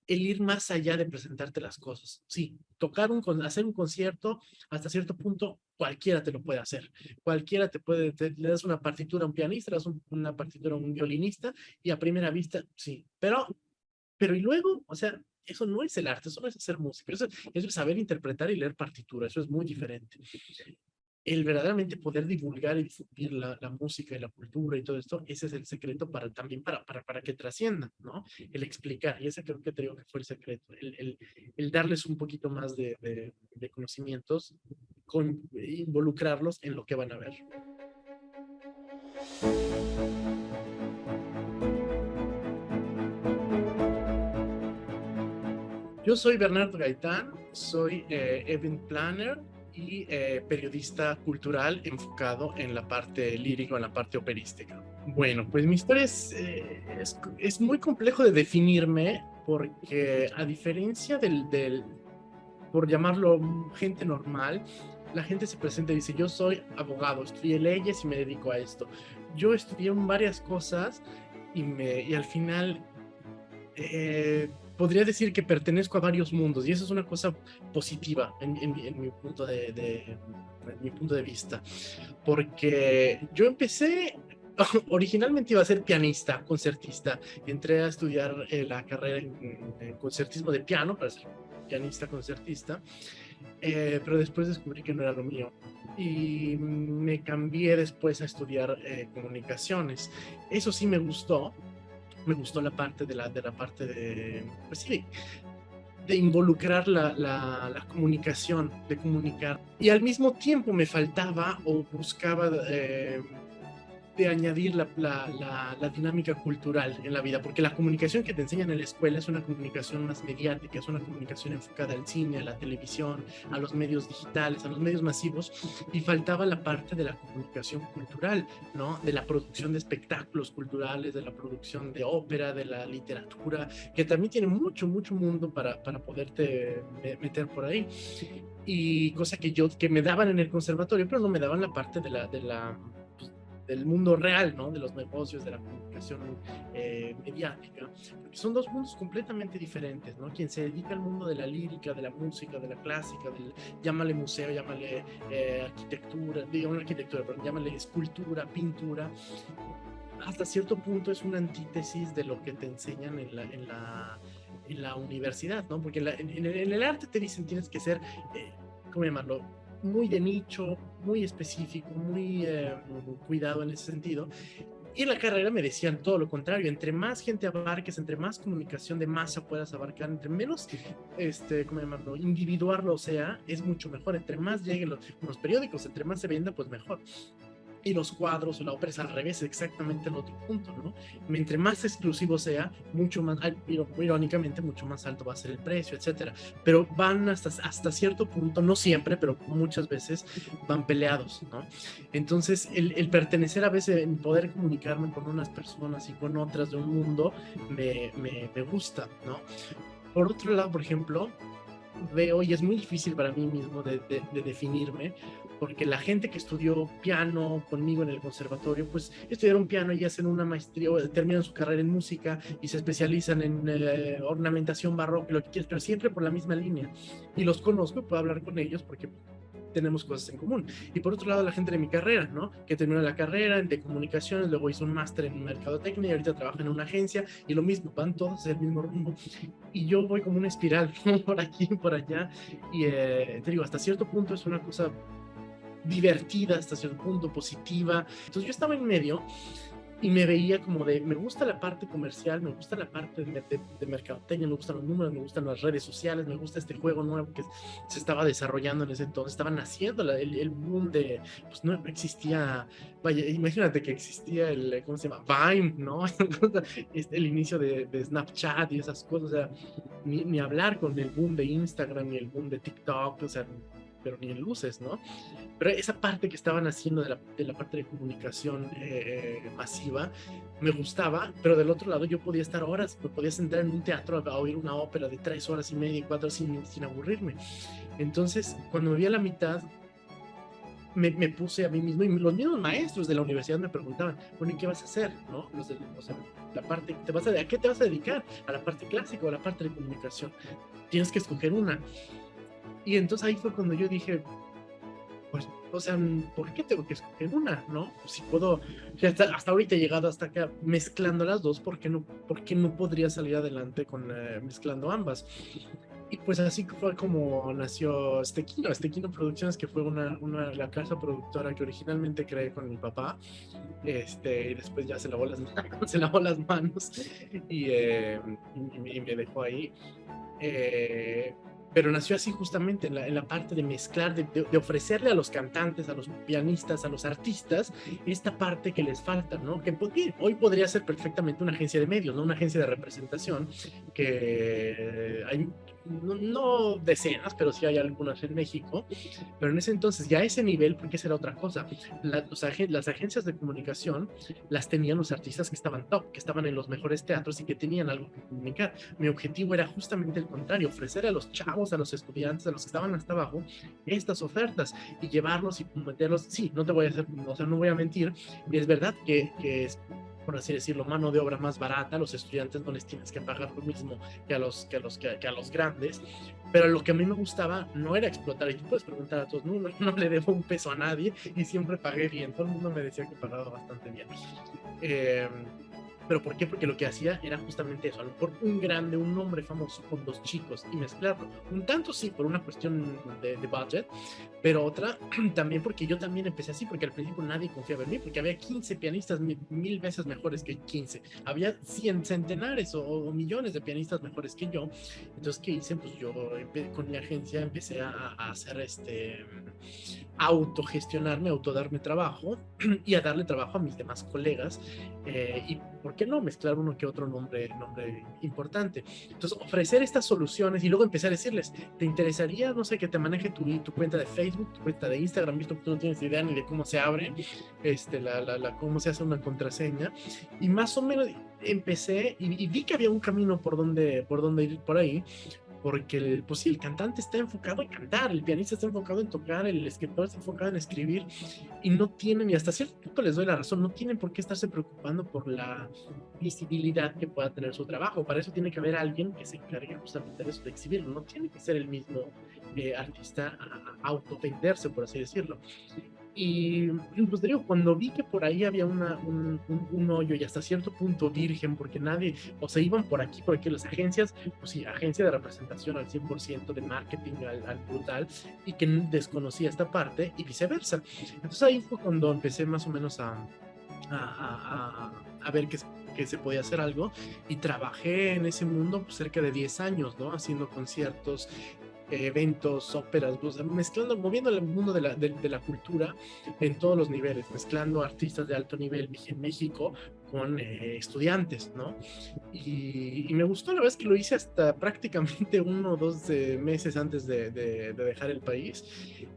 el ir más allá de presentarte las cosas. Sí, hacer un concierto, hasta cierto punto, cualquiera te lo puede hacer. Cualquiera le das una partitura a un pianista, le das una partitura a un violinista, y a primera vista, sí. Pero y luego, o sea, eso no es el arte, eso no es hacer música, eso es saber interpretar y leer partitura, eso es muy diferente. El verdaderamente poder divulgar y difundir la música y la cultura y todo esto, ese es el secreto también para que trascienda, ¿no? El explicar, y ese creo que te digo que fue el secreto, el darles un poquito más de conocimientos, involucrarlos en lo que van a ver. Yo soy Bernardo Gaitán, soy event planner y periodista cultural enfocado en la parte lírica, en la parte operística. Bueno, pues mi historia es muy complejo de definirme porque a diferencia por llamarlo gente normal, la gente se presenta y dice, yo soy abogado, estudié leyes y me dedico a esto. Yo estudié varias cosas y al final podría decir que pertenezco a varios mundos y eso es una cosa positiva en mi en mi punto de vista, porque yo empecé, originalmente iba a ser pianista, concertista, entré a estudiar la carrera en concertismo de piano para ser pianista concertista, pero después descubrí que no era lo mío. Y me cambié después a estudiar comunicaciones. Eso sí me gustó la parte de la parte pues sí, de involucrar la comunicación, de comunicar. Y al mismo tiempo me faltaba o buscaba de añadir la dinámica cultural en la vida, porque la comunicación que te enseñan en la escuela es una comunicación más mediática, es una comunicación enfocada al cine, a la televisión, a los medios digitales, a los medios masivos, y faltaba la parte de la comunicación cultural, ¿no? De la producción de espectáculos culturales, de la producción de ópera, de la literatura, que también tiene mucho, mucho mundo para poderte meter por ahí. Y cosa que me daban en el conservatorio, pero no me daban la parte del mundo real, ¿no? De los negocios, de la comunicación mediática, porque son dos mundos completamente diferentes, ¿no? Quien se dedica al mundo de la lírica, de la música, de la clásica, llámale museo, llámale arquitectura, digo no arquitectura, pero llámale escultura, pintura, hasta cierto punto es una antítesis de lo que te enseñan en la universidad, ¿no? Porque en el arte te dicen tienes que ser, ¿cómo llamarlo? Muy de nicho, muy específico, muy cuidado en ese sentido. Y en la carrera me decían todo lo contrario, entre más gente abarques, entre más comunicación de masa puedas abarcar, entre menos, ¿cómo llamarlo? Individual lo sea, es mucho mejor. Entre más lleguen los periódicos, entre más se venda, pues mejor. Y los cuadros o la ópera es al revés, exactamente el otro punto, ¿no? Entre más exclusivo sea, mucho más, irónicamente, mucho más alto va a ser el precio, etcétera. Pero van hasta cierto punto, no siempre, pero muchas veces van peleados, ¿no? Entonces, el pertenecer a veces, en poder comunicarme con unas personas y con otras de un mundo, me gusta, ¿no? Por otro lado, por ejemplo, veo, y es muy difícil para mí mismo de definirme, porque la gente que estudió piano conmigo en el conservatorio, pues estudiaron piano y hacen una maestría, o terminan su carrera en música y se especializan en ornamentación barroca, lo que quieras, pero siempre por la misma línea. Y los conozco, puedo hablar con ellos porque tenemos cosas en común. Y por otro lado, la gente de mi carrera, ¿no? Que terminó la carrera de comunicaciones, luego hizo un máster en mercadotecnia y ahorita trabaja en una agencia y lo mismo, van todos hacia el mismo rumbo. Y yo voy como una espiral, por aquí, por allá. Y te digo, hasta cierto punto es una cosa divertida, hasta cierto punto positiva. Entonces yo estaba en medio y me veía como me gusta la parte comercial, me gusta la parte de mercadotecnia, me gustan los números, me gustan las redes sociales, me gusta este juego nuevo que se estaba desarrollando en ese entonces, estaba naciendo el boom pues no existía, vaya, imagínate que existía ¿cómo se llama? Vine, ¿no? El inicio de Snapchat y esas cosas, o sea, ni hablar con el boom de Instagram ni el boom de TikTok, o sea, pero ni en luces, ¿no? Pero esa parte que estaban haciendo de la parte de comunicación masiva me gustaba, pero del otro lado yo podía estar horas, me podía sentar en un teatro a oír una ópera de 3 horas y media, 4 sin aburrirme. Entonces, cuando me vi a la mitad, me puse a mí mismo, y los mismos maestros de la universidad me preguntaban, bueno, ¿y qué vas a hacer? ¿No? O sea, la parte, ¿a qué te vas a dedicar? ¿A la parte clásica o a la parte de comunicación? Tienes que escoger una. Y entonces ahí fue cuando yo dije, pues, o sea, ¿por qué tengo que escoger una, no? Si puedo, ya hasta ahorita he llegado hasta acá mezclando las dos, por qué no podría salir adelante con mezclando ambas? Y pues así fue como nació Estequino Producciones, que fue la casa productora que originalmente creé con mi papá, y después ya se lavó las manos, se lavó las manos y me dejó ahí. Eh, pero nació así justamente en la parte de mezclar, de ofrecerle a los cantantes, a los pianistas, a los artistas, esta parte que les falta, ¿no? Que hoy podría ser perfectamente una agencia de medios, ¿no? Una agencia de representación, que hay, no decenas, pero sí hay algunas en México, pero en ese entonces, ya a ese nivel, porque esa era otra cosa, las agencias de comunicación las tenían los artistas que estaban top, que estaban en los mejores teatros y que tenían algo que comunicar. Mi objetivo era justamente el contrario, ofrecer a los chavos, a los estudiantes, a los que estaban hasta abajo, estas ofertas y llevarlos y meterlos. Sí, no te voy a hacer, o sea, no voy a mentir, es verdad que es, por así decirlo, mano de obra más barata. Los estudiantes no les tienes que pagar lo mismo que a los grandes, pero lo que a mí me gustaba no era explotar, y tú puedes preguntar a todos, no le debo un peso a nadie y siempre pagué bien, todo el mundo me decía que pagaba bastante bien. Eh, ¿Pero por qué? Porque lo que hacía era justamente eso, a lo mejor un grande, un hombre famoso con dos chicos y mezclarlo. Un tanto sí, por una cuestión de budget, pero otra también porque yo también empecé así, porque al principio nadie confiaba en mí, porque había 15 pianistas mil veces mejores que 15. Había centenares o millones de pianistas mejores que yo. Entonces, ¿qué hice? Pues yo con mi agencia empecé a hacer autogestionarme, autodarme trabajo y a darle trabajo a mis demás colegas, y por qué no mezclar uno que otro nombre importante. Entonces, ofrecer estas soluciones y luego empezar a decirles, ¿te interesaría, no sé, que te maneje tu cuenta de Facebook, tu cuenta de Instagram, visto que tú no tienes idea ni de cómo se abre, cómo se hace una contraseña? Y más o menos empecé y vi que había un camino por donde ir por ahí, porque pues sí, el cantante está enfocado en cantar, el pianista está enfocado en tocar, el escritor está enfocado en escribir, y no tienen, y hasta cierto punto les doy la razón, no tienen por qué estarse preocupando por la visibilidad que pueda tener su trabajo. Para eso tiene que haber alguien que se encargue justamente de eso, de exhibirlo. No tiene que ser el mismo artista a autovenderse, por así decirlo. Y pues te digo, cuando vi que por ahí había un hoyo y hasta cierto punto virgen, porque nadie, o se iban por aquí las agencias, pues sí, agencia de representación al 100%, de marketing al brutal, y que desconocía esta parte y viceversa. Entonces ahí fue cuando empecé más o menos a ver que se podía hacer algo, y trabajé en ese mundo pues, cerca de 10 años, ¿no? Haciendo conciertos, eventos, óperas, o sea, mezclando, moviendo el mundo de la cultura en todos los niveles, mezclando artistas de alto nivel en México con estudiantes, ¿no? Y me gustó, la verdad es que lo hice hasta prácticamente 1 o 2 meses antes de dejar el país,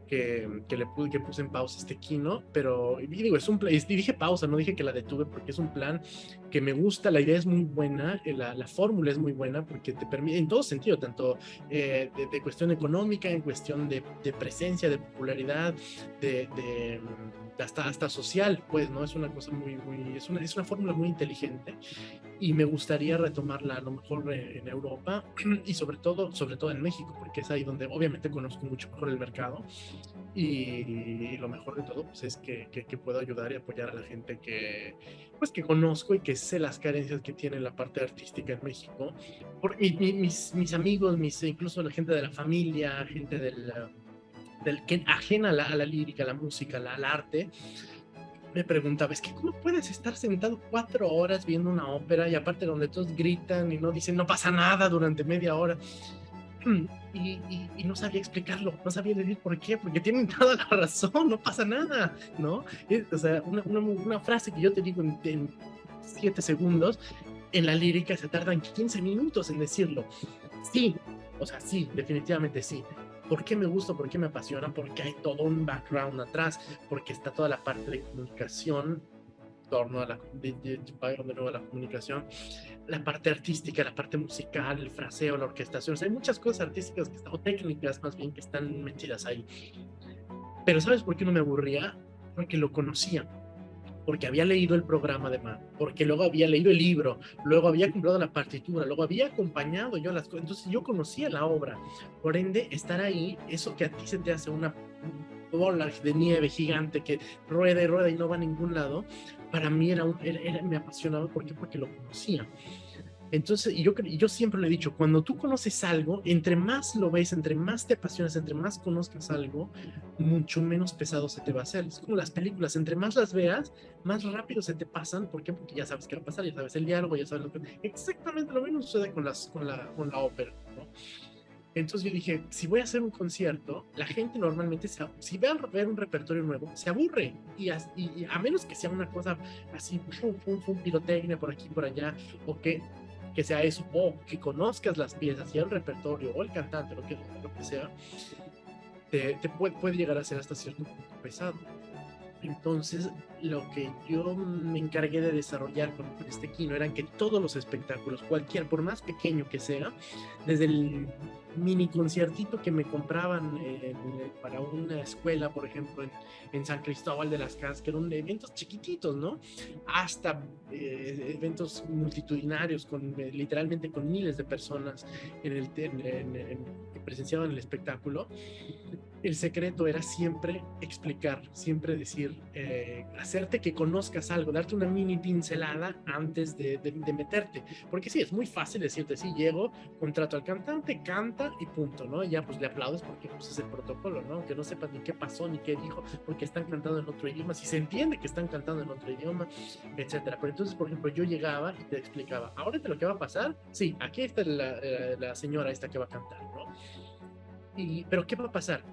que puse en pausa Estequino, pero y digo, y dije pausa, no dije que la detuve, porque es un plan que me gusta, la idea es muy buena, la fórmula es muy buena, porque te permite, en todo sentido, tanto de cuestión económica, en cuestión de presencia, de popularidad, hasta social, pues, ¿no? Es una cosa es una fórmula muy inteligente, y me gustaría retomarla a lo mejor en Europa y sobre todo en México, porque es ahí donde obviamente conozco mucho mejor el mercado, y lo mejor de todo pues es que puedo ayudar y apoyar a la gente pues que conozco y que sé las carencias que tiene la parte artística en México. Mis amigos, incluso la gente de la familia, gente que ajena a la lírica, a la música, al arte, me preguntaba, es que ¿cómo puedes estar sentado 4 horas viendo una ópera, y aparte donde todos gritan y no dicen no pasa nada durante media hora? Y no sabía explicarlo, no sabía decir por qué, porque tienen toda la razón, no pasa nada, ¿no? O sea, una frase que yo te digo en 7 segundos, en la lírica se tardan 15 minutos en decirlo. Sí, o sea, sí, definitivamente sí. ¿Por qué me gusta? ¿Por qué me apasiona? Porque hay todo un background atrás, porque está toda la parte de comunicación, en torno a de nuevo a la comunicación, la parte artística, la parte musical, el fraseo, la orquestación. O sea, hay muchas cosas artísticas o técnicas más bien que están metidas ahí. Pero ¿sabes por qué no me aburría? Porque lo conocía, porque había leído el programa de mano, porque luego había leído el libro, luego había comprado la partitura, luego había acompañado yo las cosas, entonces yo conocía la obra. Por ende, estar ahí, eso que a ti se te hace una bola de nieve gigante que rueda y rueda y no va a ningún lado, para mí me apasionaba. ¿Por qué? Porque lo conocía. Entonces, yo siempre le he dicho, cuando tú conoces algo, entre más lo ves, entre más te apasionas, entre más conozcas algo, mucho menos pesado se te va a hacer. Es como las películas, entre más las veas, más rápido se te pasan. ¿Por qué? Porque ya sabes qué va a pasar, ya sabes el diálogo, ya sabes lo que... Exactamente lo mismo sucede con la ópera, ¿no? Entonces yo dije, si voy a hacer un concierto, la gente normalmente, si ve a ver un repertorio nuevo, se aburre. Y a menos que sea una cosa así, pirotecnia por aquí, por allá, o que sea eso, o que conozcas las piezas, ya el repertorio, o el cantante, lo que sea, te puede llegar a ser hasta cierto punto pesado. Entonces, lo que yo me encargué de desarrollar con este Kino eran que todos los espectáculos, cualquier, por más pequeño que sea, desde el mini conciertito que me compraban para una escuela, por ejemplo, en San Cristóbal de las Casas, que eran eventos chiquititos, ¿no? Hasta eventos multitudinarios, literalmente con miles de personas que presenciaban el espectáculo. El secreto era siempre explicar, siempre decir, hacerte que conozcas algo, darte una mini pincelada antes de meterte. Porque sí, es muy fácil decirte, sí, llego, contrato al cantante, canta y punto, ¿no? Y ya pues le aplaudes porque pues, es el protocolo, ¿no? Que no sepas ni qué pasó, ni qué dijo, porque están cantando en otro idioma, si se entiende que están cantando en otro idioma, etcétera. Pero entonces, por ejemplo, yo llegaba y te explicaba, ahora lo que va a pasar, sí, aquí está la señora esta que va a cantar, ¿no? Pero ¿qué va a pasar?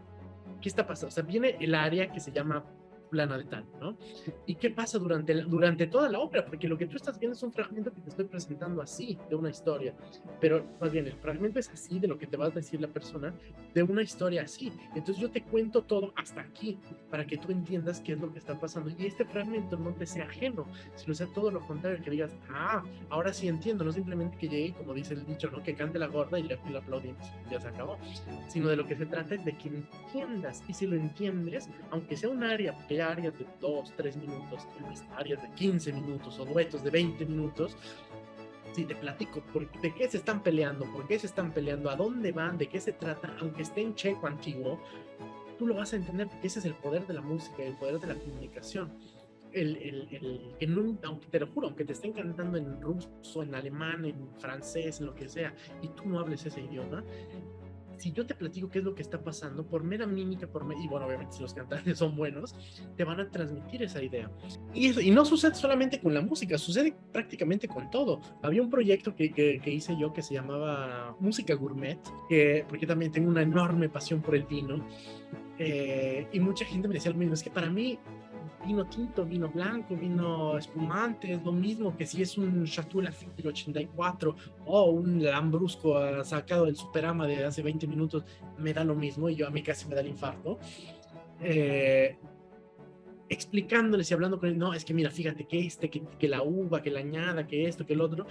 ¿Qué está pasando? O sea, viene el área que se llama plana de tal, ¿no? ¿Y qué pasa durante toda la ópera? Porque lo que tú estás viendo es un fragmento que te estoy presentando así, de una historia, pero más bien el fragmento es así, de lo que te va a decir la persona, de una historia así. Entonces yo te cuento todo hasta aquí, para que tú entiendas qué es lo que está pasando, y este fragmento no te sea ajeno, sino sea todo lo contrario, que digas, ahora sí entiendo, no simplemente que llegue, como dice el dicho, ¿no? Que cante la gorda y le aplaudimos, ya se acabó, sino de lo que se trata es de que entiendas, y si lo entiendes, aunque sea un área, porque hay áreas de 2, 3 minutos, hasta áreas de 15 minutos o duetos de 20 minutos, si te platico de qué se están peleando, por qué se están peleando, a dónde van, de qué se trata, aunque esté en checo antiguo, tú lo vas a entender, porque ese es el poder de la música, el poder de la comunicación. Aunque te lo juro, aunque te estén cantando en ruso, en alemán, en francés, en lo que sea, y tú no hables ese idioma, si yo te platico qué es lo que está pasando, por mera mímica, y bueno, obviamente si los cantantes son buenos, te van a transmitir esa idea. Y no sucede solamente con la música, sucede prácticamente con todo. Había un proyecto que hice yo que se llamaba Música Gourmet, porque también tengo una enorme pasión por el vino, y mucha gente me decía lo mismo, es que para mí vino tinto, vino blanco, vino espumante, es lo mismo que si es un Chateau Lafite del 84 o un Lambrusco sacado del Superama de hace 20 minutos, me da lo mismo, y yo a mí casi me da el infarto. Explicándoles y hablando con él, no, es que mira, fíjate que la uva, que la añada, que esto, que el otro,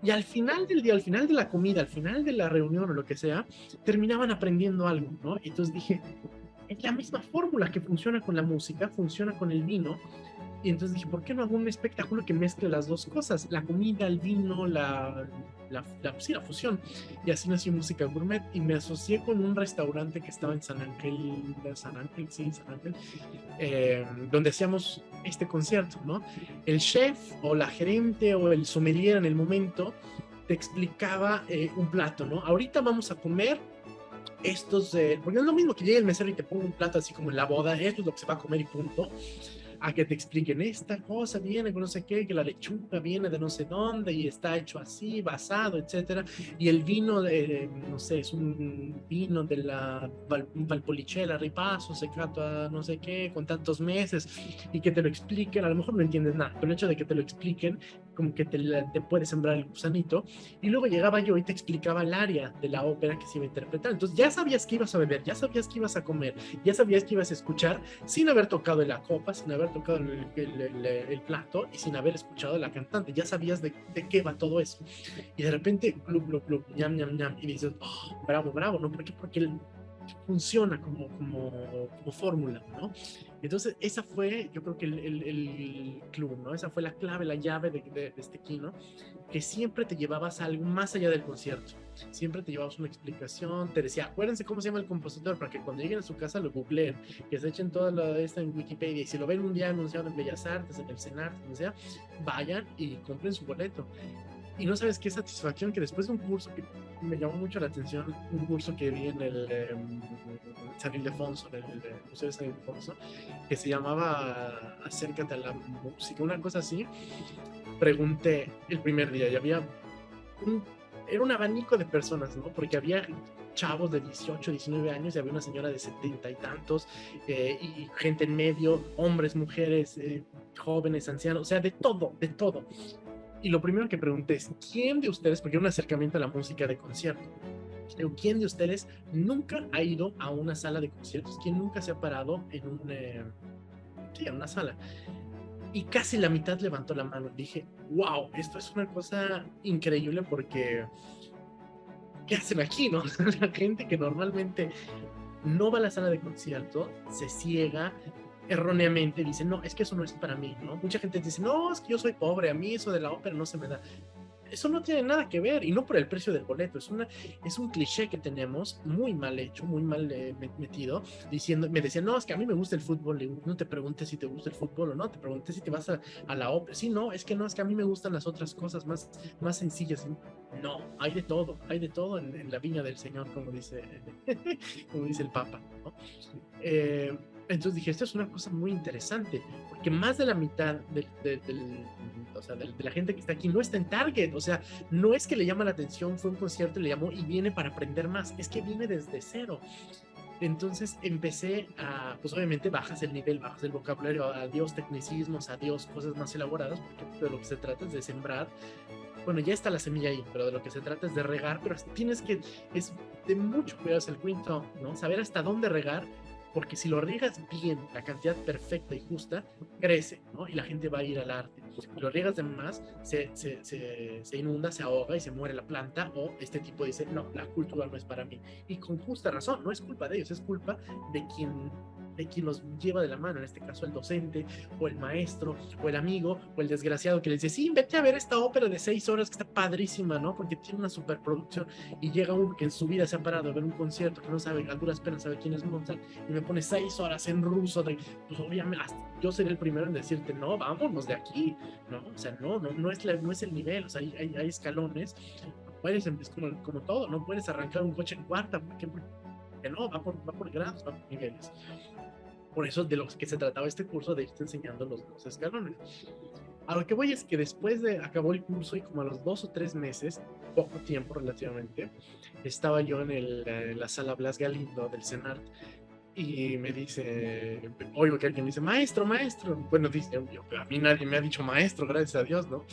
y al final del día, al final de la comida, al final de la reunión o lo que sea, terminaban aprendiendo algo, ¿no? Y entonces dije, es la misma fórmula que funciona con la música, funciona con el vino. Y entonces dije, ¿por qué no hago un espectáculo que mezcle las dos cosas? La comida, el vino, sí, la fusión. Y así nació Música Gourmet, y me asocié con un restaurante que estaba en San Ángel, donde hacíamos este concierto, ¿no? El chef o la gerente o el sommelier en el momento te explicaba un plato, ¿no? Ahorita vamos a comer porque es lo mismo que llegue el mesero y te ponga un plato así como en la boda, esto es lo que se va a comer y punto, a que te expliquen esta cosa viene con no sé qué, que la lechuga viene de no sé dónde y está hecho así, basado, etcétera, y el vino no sé, es un vino de la Valpolicella, Ripasso, secato a no sé qué, con tantos meses, y que te lo expliquen. A lo mejor no entiendes nada, pero el hecho de que te lo expliquen como que te puede sembrar el gusanito. Y luego llegaba yo y te explicaba el área de la ópera que se iba a interpretar, entonces ya sabías que ibas a beber, ya sabías que ibas a comer, ya sabías que ibas a escuchar, sin haber tocado la copa, sin haber tocado el plato y sin haber escuchado a la cantante, ya sabías de qué va todo eso. Y de repente, club, club, club, ñam, ñam, ñam, y dices, oh, bravo, bravo, ¿no? ¿Por qué? Porque funciona como fórmula, ¿no? Entonces, esa fue, yo creo que el club, ¿no? Esa fue la clave, la llave de este Kino, que siempre te llevabas a algo más allá del concierto. Siempre te llevabas una explicación, te decía, acuérdense cómo se llama el compositor, para que cuando lleguen a su casa lo googleen, que se echen toda la esta en Wikipedia, y si lo ven un día anunciado en Bellas Artes, en el CENART, donde sea, vayan y compren su boleto. Y no sabes qué satisfacción que después de un curso que me llamó mucho la atención, un curso que vi en el San Ildefonso, en el Museo de San Ildefonso, que se llamaba Acércate a la música, una cosa así. Pregunté el primer día y había un, era un abanico de personas, ¿no? Porque había chavos de 18, 19 años y había una señora de 70 y tantos, y gente en medio, hombres, mujeres, jóvenes, ancianos, o sea, de todo, de todo. Y lo primero que pregunté es, ¿quién de ustedes, porque era un acercamiento a la música de concierto, ¿quién de ustedes nunca ha ido a una sala de conciertos? ¿Quién nunca se ha parado sí, en una sala? Y casi la mitad levantó la mano. Dije, wow, esto es una cosa increíble porque, ¿qué hacen aquí, no? La gente que normalmente no va a la sala de concierto se ciega erróneamente, dice, no, es que eso no es para mí, ¿no? Mucha gente dice, no, es que yo soy pobre, a mí eso de la ópera no se me da. Eso no tiene nada que ver, y no por el precio del boleto, es un cliché que tenemos muy mal hecho, muy mal metido, diciendo, me decían, no, es que a mí me gusta el fútbol, no te preguntes si te gusta el fútbol o no, te pregunté si te vas a la ópera, sí, no, es que no, es que a mí me gustan las otras cosas más sencillas, no, hay de todo en la viña del Señor, como dice el Papa, ¿no? Eh, entonces dije, esto es una cosa muy interesante, porque más de la mitad o sea, de la gente que está aquí no está en Target, o sea, no es que le llama la atención, fue un concierto, le llamó y viene para aprender más, es que viene desde cero. Entonces empecé pues obviamente bajas el nivel, bajas el vocabulario, adiós tecnicismos, adiós cosas más elaboradas, porque de lo que se trata es de sembrar. Bueno, ya está la semilla ahí, pero de lo que se trata es de regar, pero es de mucho cuidado el quinto, ¿no? Saber hasta dónde regar, porque si lo riegas bien, la cantidad perfecta y justa, crece, ¿no? Y la gente va a ir al arte. Si lo riegas de más, se inunda, se ahoga y se muere la planta, o este tipo dice, no, la cultura no es para mí. Y con justa razón, no es culpa de ellos, es culpa de quien los lleva de la mano, en este caso el docente, o el maestro, o el amigo, o el desgraciado que les dice, sí, vete a ver esta ópera de 6 horas que está padrísima, ¿no? Porque tiene una superproducción, y llega uno que en su vida se ha parado a ver un concierto, que no sabe, a duras penas sabe quién es Mozart, y me pone 6 horas en ruso, pues obviamente yo seré el primero en decirte, no, vámonos de aquí, ¿no? O sea, no es el nivel, o sea, hay escalones, puedes, es como todo, no puedes arrancar un coche en cuarta, porque no, va por grados, va por niveles. Por eso de lo que se trataba este curso, de irte enseñando los escalones. A lo que voy es que después de acabó el curso y como a los 2 o 3 meses, poco tiempo relativamente, estaba yo en la sala Blas Galindo del CENART y me dice, oigo que alguien me dice, maestro, maestro. Bueno, dice, a mí nadie me ha dicho maestro, gracias a Dios, ¿no?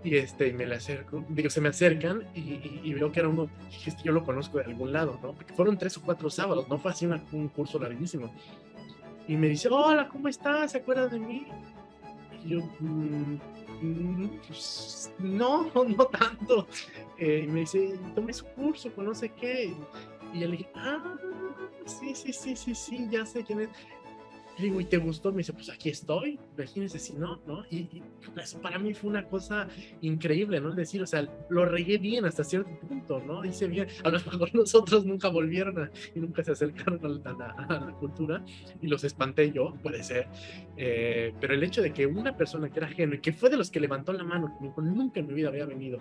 Y me le acerco, digo, se me acercan y veo que era uno, dije, yo lo conozco de algún lado, ¿no? Porque fueron 3 o 4 sábados, no fue así un curso larguísimo. Y me dice, hola, ¿cómo estás? ¿Se acuerdan de mí? Y yo, pues, no, no tanto. Y me dice, tomé su curso, con no sé qué. Y yo le dije, sí, sí, sí, sí, sí, ya sé quién es. Y digo, ¿y te gustó? Me dice, pues aquí estoy, imagínese si no, ¿no? Y eso para mí fue una cosa increíble, ¿no? Es decir, o sea, lo regué bien hasta cierto punto, ¿no? Hice bien, a lo mejor nosotros nunca volvieron y nunca se acercaron a la cultura y los espanté yo, puede ser, pero el hecho de que una persona que era ajeno y que fue de los que levantó la mano, que nunca en mi vida había venido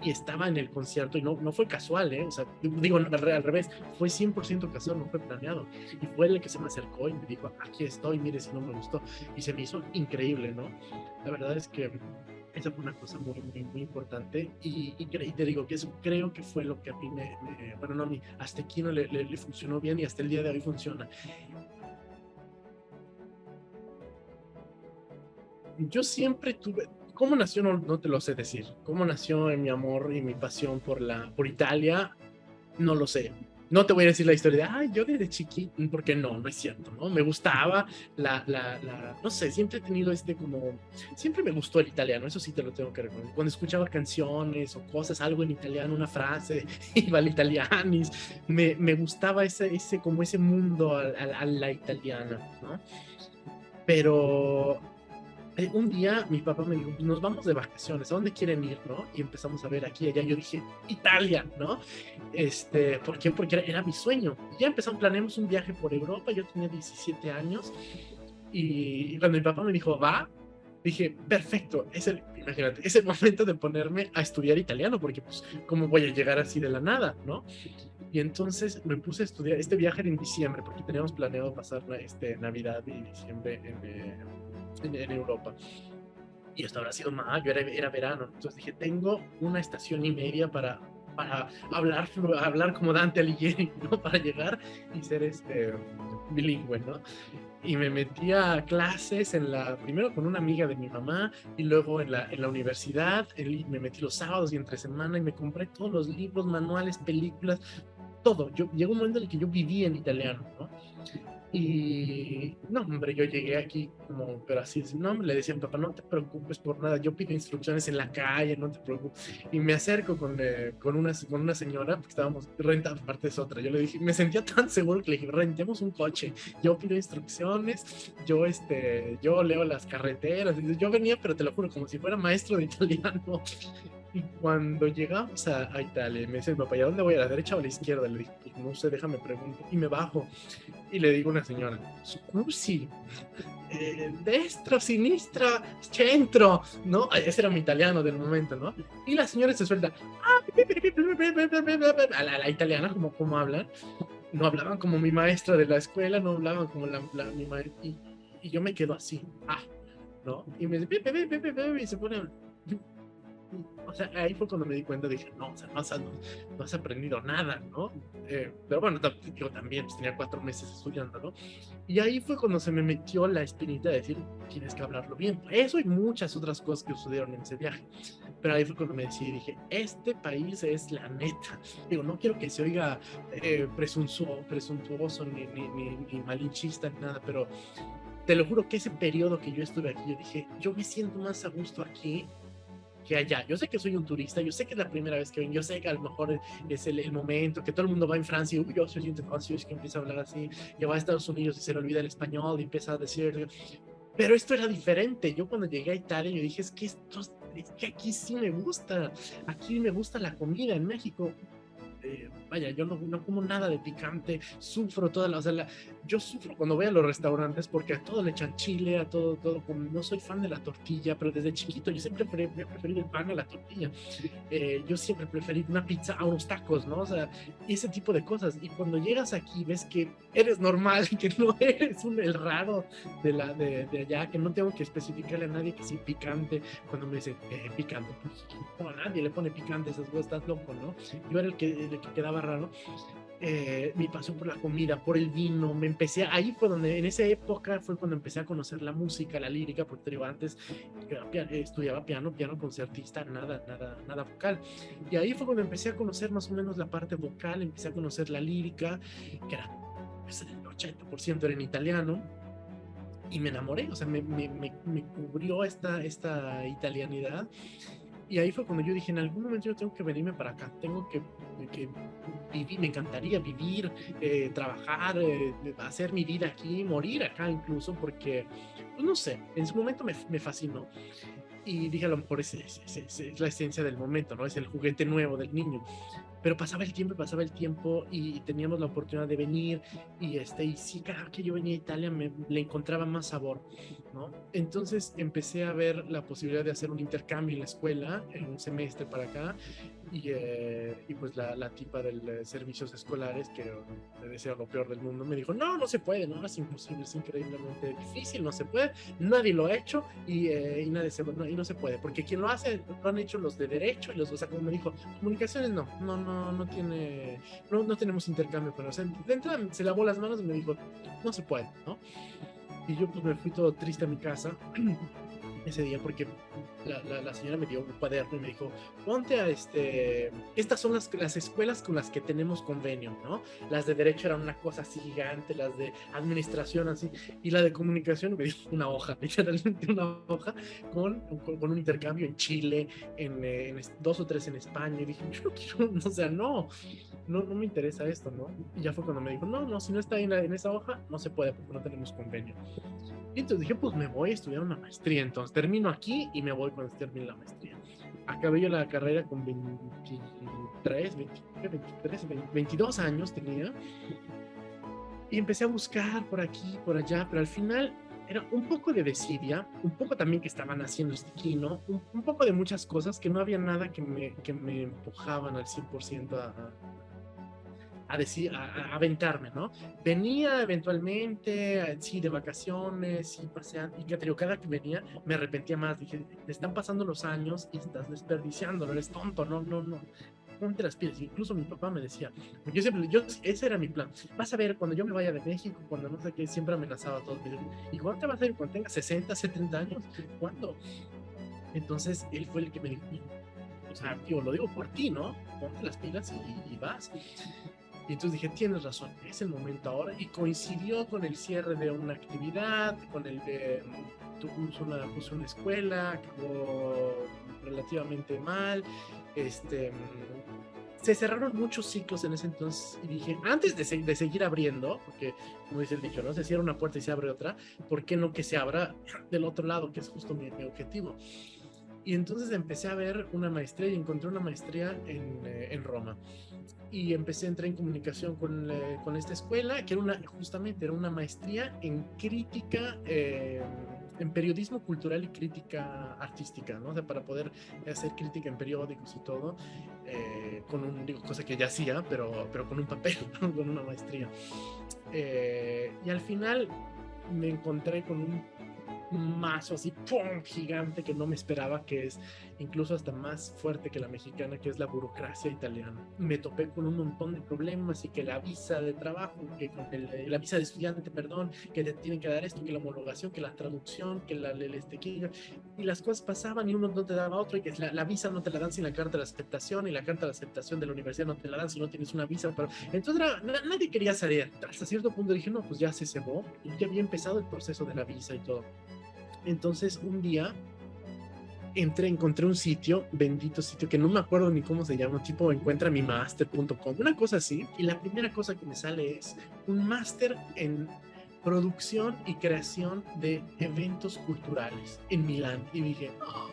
y estaba en el concierto y no fue casual, ¿eh? O sea, digo, al revés, fue 100% casual, no fue planeado. Y fue el que se me acercó y me dijo, aquí estoy, mire si no me gustó. Y se me hizo increíble, ¿no? La verdad es que esa fue una cosa muy, muy, muy importante y te digo que eso creo que fue lo que a mí bueno, no a mí, hasta aquí no le funcionó bien y hasta el día de hoy funciona. Yo siempre tuve, ¿cómo nació? No te lo sé decir. ¿Cómo nació en mi amor y mi pasión por Italia? No lo sé. No te voy a decir la historia de, ay, yo desde chiquito, porque no, no es cierto, ¿no? Me gustaba no sé, siempre he tenido como, siempre me gustó el italiano, eso sí te lo tengo que reconocer. Cuando escuchaba canciones o cosas, algo en italiano, una frase, iba al italianis, me gustaba como ese mundo a la italiana, ¿no? Pero un día mi papá me dijo, nos vamos de vacaciones, ¿a dónde quieren ir, no? Y empezamos a ver aquí y allá. Yo dije, Italia, ¿no? ¿Por qué? Porque era mi sueño. Y ya empezamos, planeamos un viaje por Europa, yo tenía 17 años, y cuando mi papá me dijo, va, dije, perfecto, imagínate, es el momento de ponerme a estudiar italiano, porque pues, ¿cómo voy a llegar así de la nada, no? Y entonces me puse a estudiar, este viaje era en diciembre, porque teníamos planeado pasar Navidad y diciembre en Europa. Y esto habrá sido mayo, era verano. Entonces dije, tengo una estación y media para hablar como Dante Alighieri, ¿no? Para llegar y ser bilingüe, ¿no? Y me metí a clases primero con una amiga de mi mamá y luego en la universidad. Me metí los sábados y entre semana y me compré todos los libros, manuales, películas, todo. Llegó un momento en el que yo vivía en italiano, ¿no? Y no, hombre, yo llegué aquí como, pero así, no, le decían, papá, no te preocupes por nada, yo pido instrucciones en la calle, no te preocupes. Y me acerco con una señora, porque estábamos rentando, aparte es otra, yo le dije, me sentía tan seguro que le dije, rentemos un coche, yo pido instrucciones, yo leo las carreteras, yo venía, pero te lo juro, como si fuera maestro de italiano. Y cuando llegamos a Italia, me dice, papá, ¿y a dónde voy? ¿A la derecha o a la izquierda? Le dije, pues no sé, déjame preguntar. Y me bajo y le digo a una señora, scusi, destro, sinistra, centro, ¿no? Ese era mi italiano del momento, ¿no? Y la señora se suelta, a la italiana, como hablan, no hablaban como mi maestra de la escuela, no hablaban como mi maestra, y yo me quedo así, ¿no? Y me dice, y se pone... O sea, ahí fue cuando me di cuenta, dije, no, o sea, no has aprendido nada, ¿no? Pero bueno, yo también pues, tenía 4 meses estudiando, ¿no? Y ahí fue cuando se me metió la espinita de decir, tienes que hablarlo bien. Eso y muchas otras cosas que sucedieron en ese viaje. Pero ahí fue cuando me decidí, dije, este país es la neta. Digo, no quiero que se oiga presuntuoso ni malinchista ni nada, pero te lo juro que ese periodo que yo estuve aquí, yo dije, yo me siento más a gusto aquí que allá. Yo sé que soy un turista, yo sé que es la primera vez que vengo, yo sé que a lo mejor es el momento, que todo el mundo va en Francia y yo soy un francés que empieza a hablar así, y va a Estados Unidos y se le olvida el español y empieza a decir, pero esto era diferente. Yo cuando llegué a Italia, yo dije, es que aquí sí me gusta, aquí me gusta la comida en México. Vaya, yo no como nada de picante, sufro yo sufro cuando voy a los restaurantes porque a todo le echan chile, a todo, no soy fan de la tortilla, pero desde chiquito yo siempre he preferido el pan a la tortilla. Yo siempre preferí una pizza a unos tacos, ¿no? O sea, ese tipo de cosas. Y cuando llegas aquí, ves que eres normal, que no eres el raro de allá, que no tengo que especificarle a nadie que sí picante. Cuando me dicen picante, pues no, a nadie le pone picante esas cosas, estás loco, ¿no? Yo era el que quedaba raro. Mi pasión por la comida, por el vino, ahí fue donde, en esa época fue cuando empecé a conocer la música, la lírica, porque te digo, antes estudiaba piano concertista, nada vocal. Y ahí fue cuando empecé a conocer más o menos la parte vocal, empecé a conocer la lírica, que era, pues, el 80% era en italiano, y me enamoré, o sea, me cubrió esta italianidad. Y ahí fue cuando yo dije, en algún momento yo tengo que venirme para acá, tengo que vivir, me encantaría vivir, trabajar, hacer mi vida aquí, morir acá incluso, porque, pues no sé, en su momento me fascinó. Y dije, a lo mejor es la esencia del momento, ¿no? Es el juguete nuevo del niño. Pero pasaba el tiempo y teníamos la oportunidad de venir y sí, cada vez que yo venía a Italia le encontraba más sabor, ¿no? Entonces empecé a ver la posibilidad de hacer un intercambio en la escuela, en un semestre para acá, y pues la tipa de servicios escolares, que me desea lo peor del mundo, me dijo, no se puede, no, es imposible, es increíblemente difícil, no se puede, nadie lo ha hecho y no se puede, porque quien lo hace, lo han hecho los de derecho y o sea, como me dijo, comunicaciones no tenemos intercambio, pero o sea, de entrada se lavó las manos y me dijo, no se puede, ¿no? Y yo pues me fui todo triste a mi casa ese día porque la señora me dio un cuaderno y me dijo, ponte a estas son las escuelas con las que tenemos convenio, ¿no? Las de derecho eran una cosa así gigante, las de administración así, y la de comunicación me dio una hoja, literalmente una hoja con un intercambio en Chile, en 2 o 3 en España, y dije, yo no quiero, o sea, no me interesa esto, ¿no? Y ya fue cuando me dijo, no, si no está en esa hoja, no se puede porque no tenemos convenio. Y entonces dije, pues me voy a estudiar una maestría, entonces termino aquí y me voy cuando termine la maestría. Acabé yo la carrera con 22 años tenía, y empecé a buscar por aquí, por allá, pero al final era un poco de desidia, un poco también que estaban haciendo este kino, un poco de muchas cosas, que no había nada que me empujaban al 100% a aventarme, ¿no? Venía eventualmente, sí, de vacaciones, sí, paseando, y que te digo, cada que venía me arrepentía más, dije, te están pasando los años y estás desperdiciando, no eres tonto, no, ponte las pilas. Incluso mi papá me decía, ese era mi plan, vas a ver, cuando yo me vaya de México, cuando no sé qué, siempre amenazaba a todos, ¿y cuándo te vas a ir? Cuando tengas 60, 70 años, ¿cuándo? Entonces, él fue el que me dijo, o sea, tío, lo digo por ti, ¿no? Ponte las pilas y vas. Y entonces dije, tienes razón, es el momento ahora. Y coincidió con el cierre de una actividad, con el de puse una escuela, acabó relativamente mal. Se cerraron muchos ciclos en ese entonces y dije, antes de seguir abriendo, porque como dice el dicho, ¿no? Se cierra una puerta y se abre otra, ¿por qué no que se abra del otro lado, que es justo mi objetivo? Y entonces empecé a ver una maestría y encontré una maestría en Roma. Y entré en comunicación con esta escuela, que justamente era una maestría en crítica, en periodismo cultural y crítica artística, ¿no? O sea, para poder hacer crítica en periódicos y todo, cosa que ya hacía, pero con un papel, ¿no? Con una maestría. Y al final me encontré con un mazo así, ¡pum!, gigante que no me esperaba, que es incluso hasta más fuerte que la mexicana, que es la burocracia italiana. Me topé con un montón de problemas y que la visa de trabajo, que con la visa de estudiante, perdón, que te tienen que dar esto, que la homologación, que la traducción, que y las cosas pasaban y uno no te daba otro, y que la visa no te la dan sin la carta de aceptación, y la carta de aceptación de la universidad no te la dan si no tienes una visa. Entonces nadie quería salir. Hasta cierto punto dije, no, pues ya se cebó, y ya había empezado el proceso de la visa y todo. Entonces un día encontré un sitio, bendito sitio, que no me acuerdo ni cómo se llama, tipo encuentramimaster.com, una cosa así, y la primera cosa que me sale es un máster en producción y creación de eventos culturales en Milán. Y dije, oh,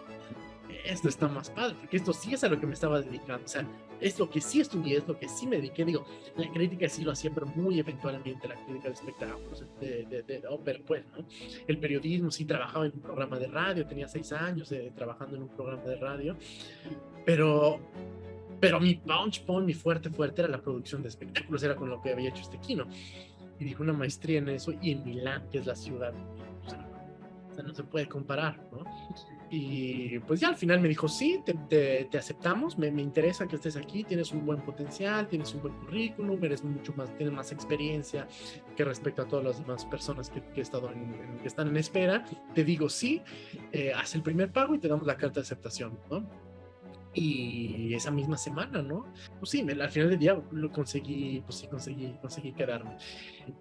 esto está más padre, porque esto sí es a lo que me estaba dedicando, o sea, es lo que sí estudié, es lo que sí me dediqué. Digo, la crítica sí lo hacía, pero muy eventualmente, la crítica de espectáculos, de ópera, pues, ¿no? El periodismo, sí trabajaba en un programa de radio, tenía 6 años trabajando en un programa de radio, pero mi punch point, mi fuerte era la producción de espectáculos, era con lo que había hecho este kino. Y dijo una maestría en eso, y en Milán, que es la ciudad, o sea, no se puede comparar, ¿no? Y pues ya al final me dijo, sí, te aceptamos, me interesa que estés aquí, tienes un buen potencial, tienes un buen currículum, tienes más experiencia que respecto a todas las demás personas que están en espera. Te digo sí, haz el primer pago y te damos la carta de aceptación, ¿no? Y esa misma semana, ¿no? Pues sí, al final del día lo conseguí, pues sí, conseguí quedarme.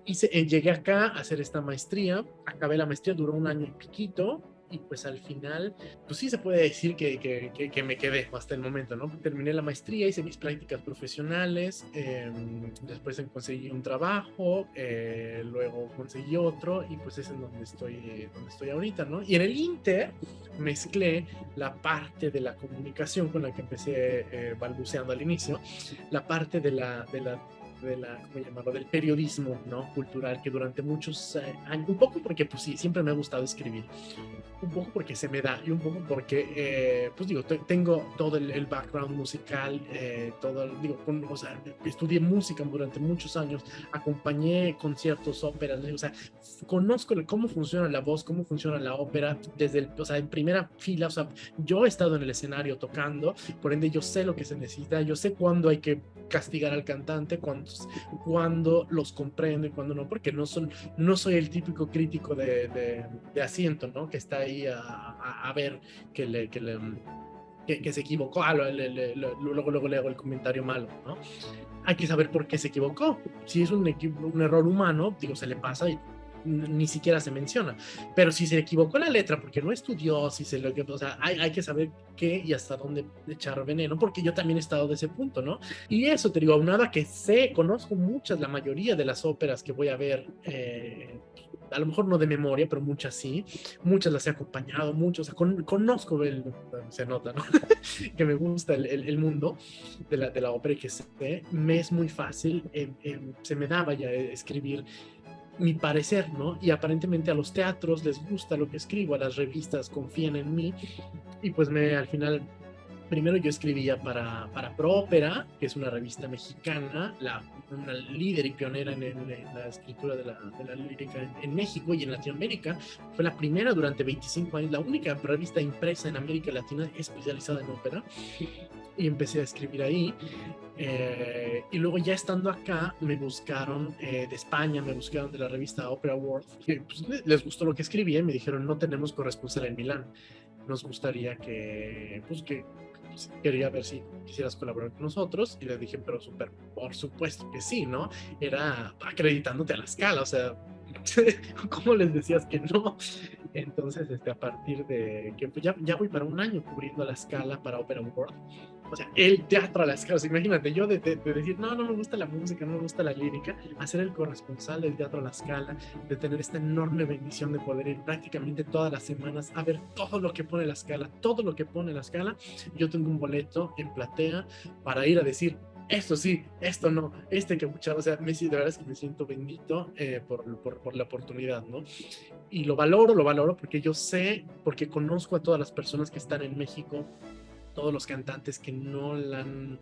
Llegué acá a hacer esta maestría, acabé la maestría, duró un año y piquito, y pues al final, pues sí se puede decir que me quedé hasta el momento, ¿no? Terminé la maestría, hice mis prácticas profesionales, después conseguí un trabajo, luego conseguí otro, y pues es en donde estoy ahorita, ¿no? Y en el Inter mezclé la parte de la comunicación con la que empecé balbuceando al inicio, la parte ¿cómo llamarlo?, del periodismo, ¿no?, cultural, que durante muchos años, un poco porque pues sí, siempre me ha gustado escribir, un poco porque se me da, y un poco porque pues digo, tengo todo el background musical, o sea, estudié música durante muchos años, acompañé conciertos, óperas, o sea, conozco cómo funciona la voz, cómo funciona la ópera, o sea, en primera fila, o sea, yo he estado en el escenario tocando, por ende yo sé lo que se necesita, yo sé cuándo hay que castigar al cantante, cuándo momentos cuando los comprendo y cuando no, porque no soy el típico crítico de asiento, ¿no? Que está ahí a ver que se equivocó, luego le hago el comentario malo, ¿no? Hay que saber por qué se equivocó. Si es un error humano, digo, se le pasa y ni siquiera se menciona. Pero si se equivocó la letra porque no estudió, si se lo o sea, hay que saber qué y hasta dónde echar veneno, porque yo también he estado de ese punto, ¿no? Y eso te digo, aunado a que conozco muchas, la mayoría de las óperas que voy a ver, a lo mejor no de memoria, pero muchas sí, muchas las he acompañado, muchos, o sea, conozco, se nota, ¿no? Que me gusta el mundo de la ópera y que me es muy fácil, se me daba ya escribir mi parecer, ¿no? Y aparentemente a los teatros les gusta lo que escribo, a las revistas confían en mí y pues al final, primero yo escribía para Proópera, que es una revista mexicana, una líder y pionera en la escritura de la lírica en México y en Latinoamérica. Fue la primera durante 25 años, la única revista impresa en América Latina especializada en ópera. Y empecé a escribir ahí. Y luego ya estando acá me buscaron de España, me buscaron de la revista Opera World, que pues, les gustó lo que escribía y me dijeron no tenemos corresponsal en Milán, nos gustaría pues, quería ver si quisieras colaborar con nosotros y les dije pero súper, por supuesto que sí, ¿no? Era acreditándote a la Scala, o sea, ¿cómo les decías que no? Entonces, a partir de que pues, ya voy para un año cubriendo la Scala para Opera World. O sea, el teatro a la Scala. O sea, imagínate, yo de decir, no me gusta la música, no me gusta la lírica, a ser el corresponsal del teatro a la Scala, de tener esta enorme bendición de poder ir prácticamente todas las semanas a ver todo lo que pone la Scala, todo lo que pone la Scala. Yo tengo un boleto en platea para ir a decir, esto sí, esto no, que escuchar, o sea, de verdad es que me siento bendito por la oportunidad, ¿no? Y lo valoro porque yo sé, porque conozco a todas las personas que están en México, todos los cantantes que no la han,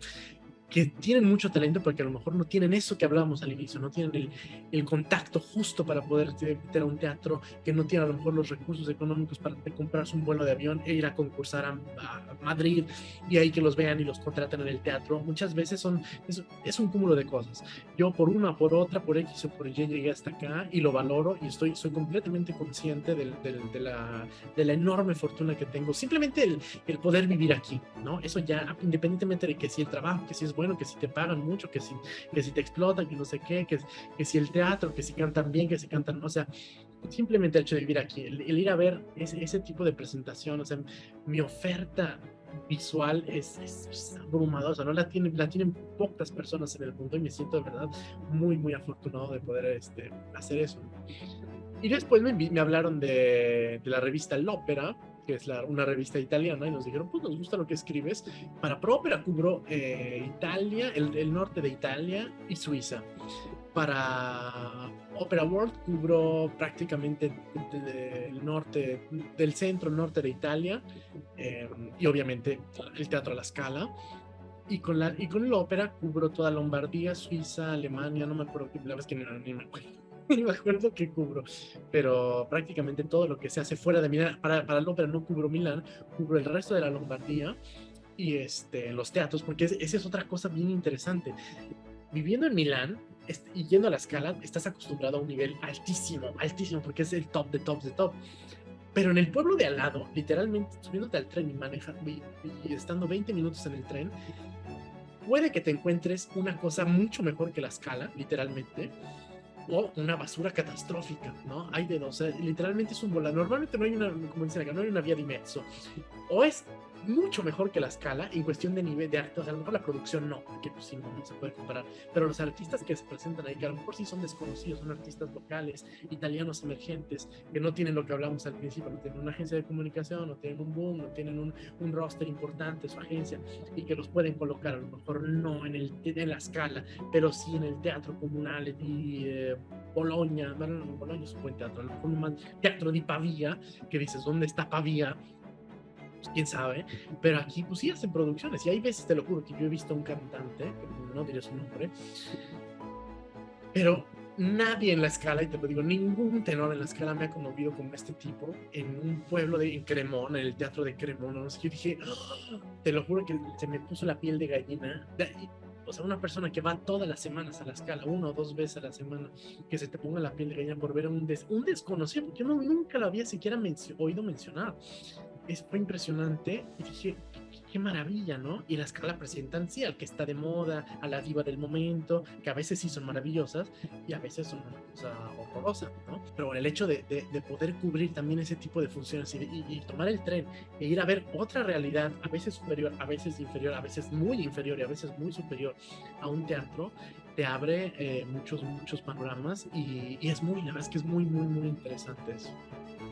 que tienen mucho talento, porque a lo mejor no tienen eso que hablábamos al inicio, no tienen el contacto justo para poder meter a un teatro, que no tienen a lo mejor los recursos económicos para comprarse un vuelo de avión e ir a concursar a Madrid y ahí que los vean y los contraten en el teatro. Muchas veces es un cúmulo de cosas. Yo por una, por otra, por X o por Y llegué hasta acá y lo valoro y soy completamente consciente de la enorme fortuna que tengo. Simplemente el poder vivir aquí, ¿no? Eso ya, independientemente de que si el trabajo, que si es bueno, que si te pagan mucho, que si te explotan, que no sé qué, que si el teatro, que si cantan bien, que si cantan, o sea, simplemente el hecho de vivir aquí, el ir a ver ese tipo de presentación, o sea, mi oferta visual es abrumadora, o sea, no la tienen pocas personas en el mundo y me siento de verdad muy, muy afortunado de poder hacer eso. Y después me hablaron de la revista L'Opera, que es una revista italiana, y nos dijeron, pues nos gusta lo que escribes. Para Propera cubro Italia, el norte de Italia y Suiza. Para Opera World cubro prácticamente el norte, del centro, norte de Italia, y obviamente el Teatro a la Scala. Y con el ópera cubro toda Lombardía, Suiza, Alemania, no me acuerdo, la verdad es que ni me acuerdo. Ni me acuerdo qué cubro, pero prácticamente todo lo que se hace fuera de Milán, para el ópera no cubro Milán, cubro el resto de la Lombardía y los teatros, porque esa es otra cosa bien interesante. Viviendo en Milán y yendo a la Scala, estás acostumbrado a un nivel altísimo, altísimo, porque es el top de tops de top. Pero en el pueblo de al lado, literalmente subiéndote al tren y manejando y estando 20 minutos en el tren, puede que te encuentres una cosa mucho mejor que la Scala, literalmente, o una basura catastrófica, ¿no? Hay de dos, literalmente es un volante. Normalmente no hay como dicen acá, no hay una vía de mezzo. O es mucho mejor que la Scala en cuestión de nivel de arte, o sea, a lo mejor la producción no, porque pues sí, no se puede comparar, pero los artistas que se presentan ahí, que a lo mejor sí son desconocidos, son artistas locales, italianos emergentes, que no tienen lo que hablamos al principio, no tienen una agencia de comunicación, no tienen un boom, no tienen un roster importante, su agencia, y que los pueden colocar, a lo mejor no en la Scala, pero sí en el teatro comunal di Bologna, bueno, Bologna es un buen teatro, a lo mejor un teatro di Pavia, que dices, ¿dónde está Pavia? Pues quién sabe, pero aquí pues sí hacen producciones y hay veces, te lo juro, que yo he visto a un cantante, no diré su nombre, pero nadie en la Scala, y te lo digo, ningún tenor en la Scala me ha conmovido como este tipo en un pueblo en Cremona, en el teatro de Cremona, no sé, yo dije, oh, te lo juro que se me puso la piel de gallina, O sea, una persona que va todas las semanas a la Scala, 1 o 2 veces a la semana, que se te ponga la piel de gallina por ver a un desconocido, porque yo nunca lo había siquiera oído mencionar. Fue impresionante y dije, qué maravilla, ¿no? Y las Scala presentan, sí, al que está de moda, a la diva del momento, que a veces sí son maravillosas y a veces son una cosa horrorosa, ¿no? Pero bueno, el hecho de poder cubrir también ese tipo de funciones y tomar el tren e ir a ver otra realidad, a veces superior, a veces inferior, a veces muy inferior y a veces muy superior a un teatro, te abre muchos panoramas y es muy, la verdad es que es muy, muy, muy interesante eso.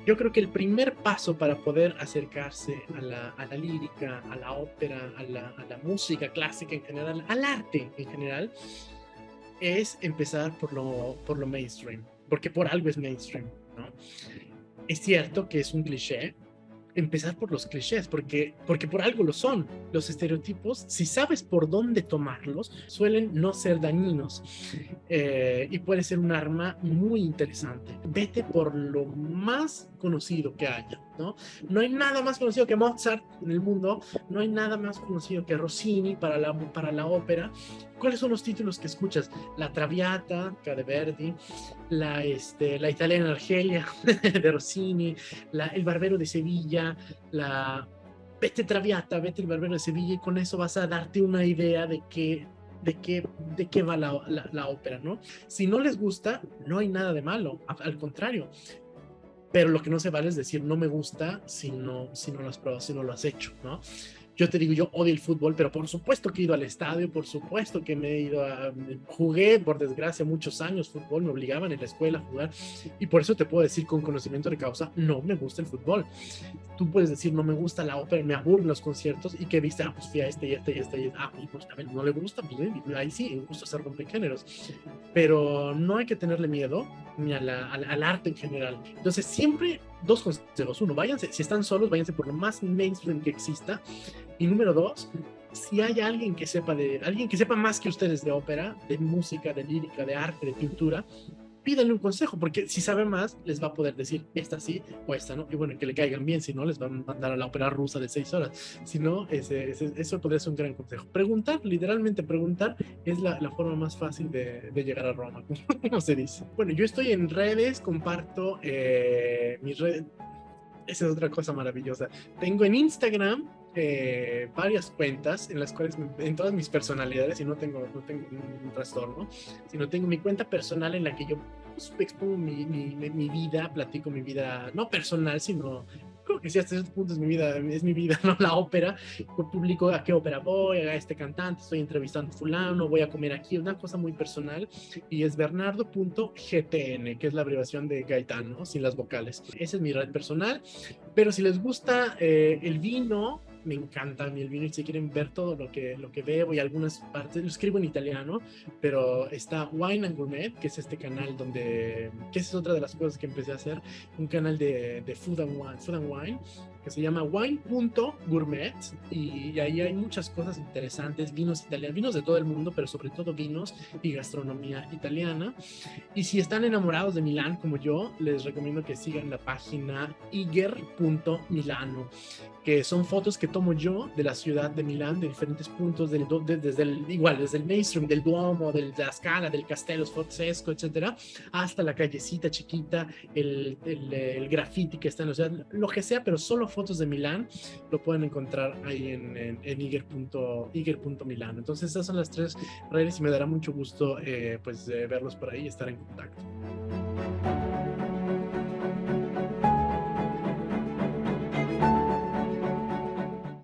Yo creo que el primer paso para poder acercarse a la lírica, a la ópera, a la música clásica en general, al arte en general, es empezar por lo mainstream, porque por algo es mainstream, ¿no? Es cierto que es un cliché, empezar por los clichés, porque por algo lo son. Los estereotipos, si sabes por dónde tomarlos, suelen no ser dañinos y puede ser un arma muy interesante. Vete por lo más conocido que haya, ¿no? No hay nada más conocido que Mozart en el mundo, no hay nada más conocido que Rossini para la ópera. ¿Cuáles son los títulos que escuchas? La Traviata de Verdi, la italiana Argelia de Rossini, el Barbero de Sevilla, vete Traviata, vete el Barbero de Sevilla y con eso vas a darte una idea de qué va la ópera, ¿no? Si no les gusta, no hay nada de malo, al contrario. Pero lo que no se vale es decir no me gusta si no lo has probado, si no lo has hecho, ¿no? Yo te digo, yo odio el fútbol, pero por supuesto que he ido al estadio, por supuesto que me he ido jugué, por desgracia, muchos años fútbol, me obligaban en la escuela a jugar, y por eso te puedo decir con conocimiento de causa, no me gusta el fútbol. Tú puedes decir, no me gusta la ópera, me aburren los conciertos, y que viste, pues fui a este y este y este, y pues también no le gusta, pues ahí sí, me gusta hacer rompegéneros, pero no hay que tenerle miedo ni al arte en general. Entonces, siempre dos consejos. Uno, váyanse, si están solos, váyanse por lo más mainstream que exista. Y número dos, si hay alguien que sepa más que ustedes de ópera, de música, de lírica, de arte, de pintura, pídanle un consejo, porque si sabe más, les va a poder decir esta sí o esta no. Y bueno, que le caigan bien, si no, les van a mandar a la ópera rusa de 6 horas. Si no, eso podría ser un gran consejo. Preguntar, literalmente preguntar, es la forma más fácil de llegar a Roma, como se dice. Bueno, yo estoy en redes, comparto mis redes. Esa es otra cosa maravillosa. Tengo en Instagram varias cuentas en las cuales, en todas mis personalidades, y no tengo un trastorno, sino tengo mi cuenta personal en la que yo pues, expongo mi vida, platico mi vida, no personal, sino creo que sí, hasta cierto punto es mi vida, ¿no? La ópera. Yo publico a qué ópera voy, a este cantante, estoy entrevistando a fulano, voy a comer aquí, una cosa muy personal, y es bernardo.gtn, que es la abreviación de Gaetano, sin las vocales. Esa es mi red personal, pero si les gusta el vino, me encanta a mí el vino, y si quieren ver todo lo que bebo y algunas partes, lo escribo en italiano, pero está Wine and Gourmet, que es este canal que esa es otra de las cosas que empecé a hacer, un canal de food and wine, que se llama wine.gourmet, y ahí hay muchas cosas interesantes, vinos italianos, vinos de todo el mundo, pero sobre todo vinos y gastronomía italiana. Y si están enamorados de Milán como yo, les recomiendo que sigan la página iger.milano, que son fotos que tomo yo de la ciudad de Milán, de diferentes puntos, desde el mainstream, del Duomo, de la Scala, del Castello Sforzesco, etcétera, hasta la callecita chiquita, el graffiti que está en la ciudad, lo que sea, pero solo fotos de Milán lo pueden encontrar ahí en iger.milano. Entonces esas son las 3 redes y me dará mucho gusto verlos por ahí y estar en contacto.